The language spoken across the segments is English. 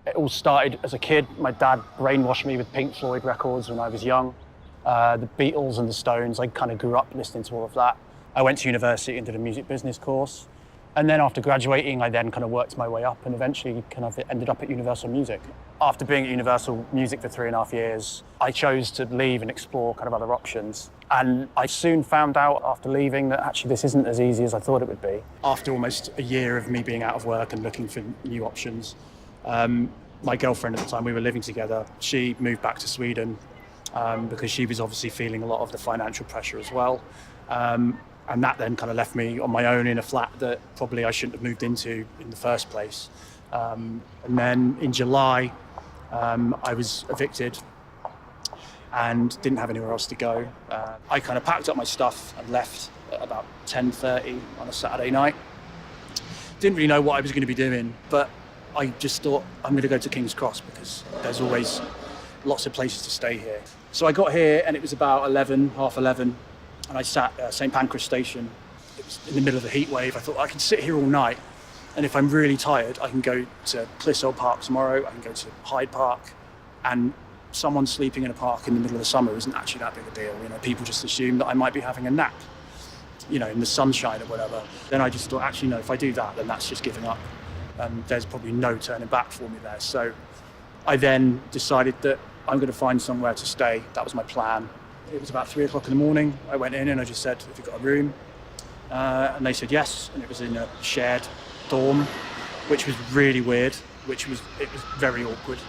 It all started as a kid. My dad brainwashed me with Pink Floyd records when I was young. The Beatles and the Stones, I kind of grew up listening to all of that. I went to university and did a music business course. And then after graduating, I then kind of worked my way up and eventually kind of ended up at Universal Music. After being at Universal Music for 3.5 years, I chose to leave and explore kind of other options. And I soon found out after leaving that actually this isn't as easy as I thought it would be. After almost a year of me being out of work and looking for new options, my girlfriend at the time, we were living together, she moved back to Sweden because she was obviously feeling a lot of the financial pressure as well. And that then kind of left me on my own in a flat that probably I shouldn't have moved into in the first place. And then in July, I was evicted and didn't have anywhere else to go. I kind of packed up my stuff and left at about 10:30 on a Saturday night. Didn't really know what I was going to be doing, but I just thought I'm going to go to King's Cross because there's always lots of places to stay here. So I got here and it was about 11, half 11. And I sat at St Pancras station. It was in the middle of a heat wave. I thought I can sit here all night, and if I'm really tired, I can go to Clissold Park tomorrow, I can go to Hyde Park, and someone sleeping in a park in the middle of the summer isn't actually that big a deal. You know, people just assume that I might be having a nap, you know, in the sunshine or whatever. Then I just thought, actually, no, if I do that, then that's just giving up. And there's probably no turning back for me there. So I then decided that I'm going to find somewhere to stay. That was my plan. It was about 3 o'clock in the morning. I went in and I just said, have you got a room? And they said yes, and it was in a shared dorm, which was really weird, it was very awkward.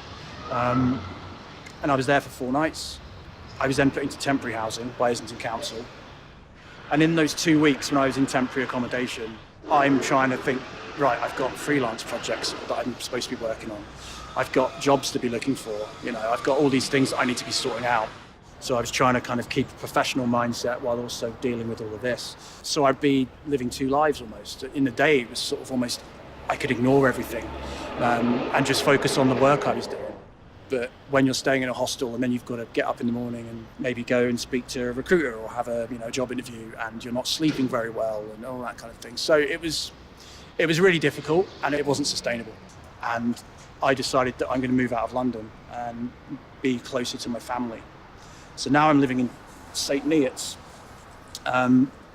And I was there for 4 nights. I was then put into temporary housing by Islington Council. And in those 2 weeks when I was in temporary accommodation, I'm trying to think, right, I've got freelance projects that I'm supposed to be working on. I've got jobs to be looking for, you know, I've got all these things that I need to be sorting out. So I was trying to kind of keep a professional mindset while also dealing with all of this. So I'd be living 2 lives almost. In the day, it was sort of almost, I could ignore everything and just focus on the work I was doing. But when you're staying in a hostel and then you've got to get up in the morning and maybe go and speak to a recruiter or have a job interview, and you're not sleeping very well and all that kind of thing. So it was really difficult and it wasn't sustainable. And I decided that I'm going to move out of London and be closer to my family. So now I'm living in St Neots,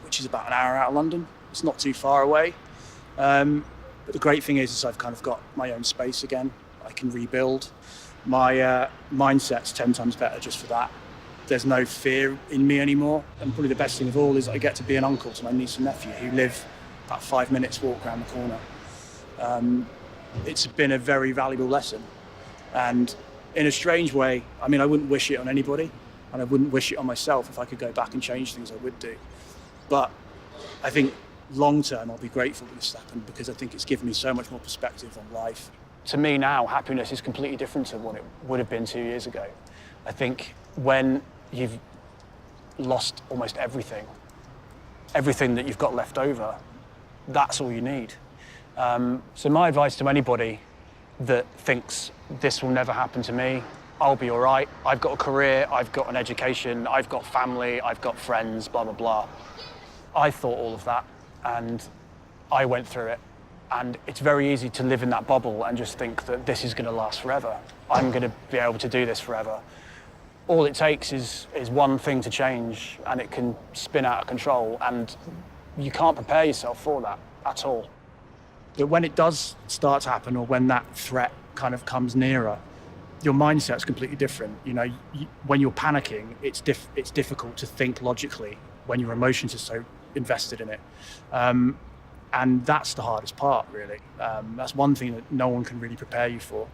which is about an hour out of London. It's not too far away. But the great thing is I've kind of got my own space again. I can rebuild. My mindset's 10 times better just for that. There's no fear in me anymore. And probably the best thing of all is I get to be an uncle to my niece and nephew who live about 5 minutes walk around the corner. It's been a very valuable lesson. And in a strange way, I mean, I wouldn't wish it on anybody. And I wouldn't wish it on myself. If I could go back and change things, I would do. But I think long term, I'll be grateful that this happened because I think it's given me so much more perspective on life. To me now, happiness is completely different to what it would have been 2 years ago. I think when you've lost almost everything that you've got left over, that's all you need. So my advice to anybody that thinks this will never happen to me, I'll be all right. I've got a career, I've got an education, I've got family, I've got friends, blah, blah, blah. I thought all of that and I went through it. And it's very easy to live in that bubble and just think that this is going to last forever. I'm going to be able to do this forever. All it takes is one thing to change and it can spin out of control, and you can't prepare yourself for that at all. But when it does start to happen, or when that threat kind of comes nearer, your mindset's completely different. You know, when you're panicking, it's difficult to think logically when your emotions are so invested in it. And that's the hardest part, really. That's one thing that no one can really prepare you for.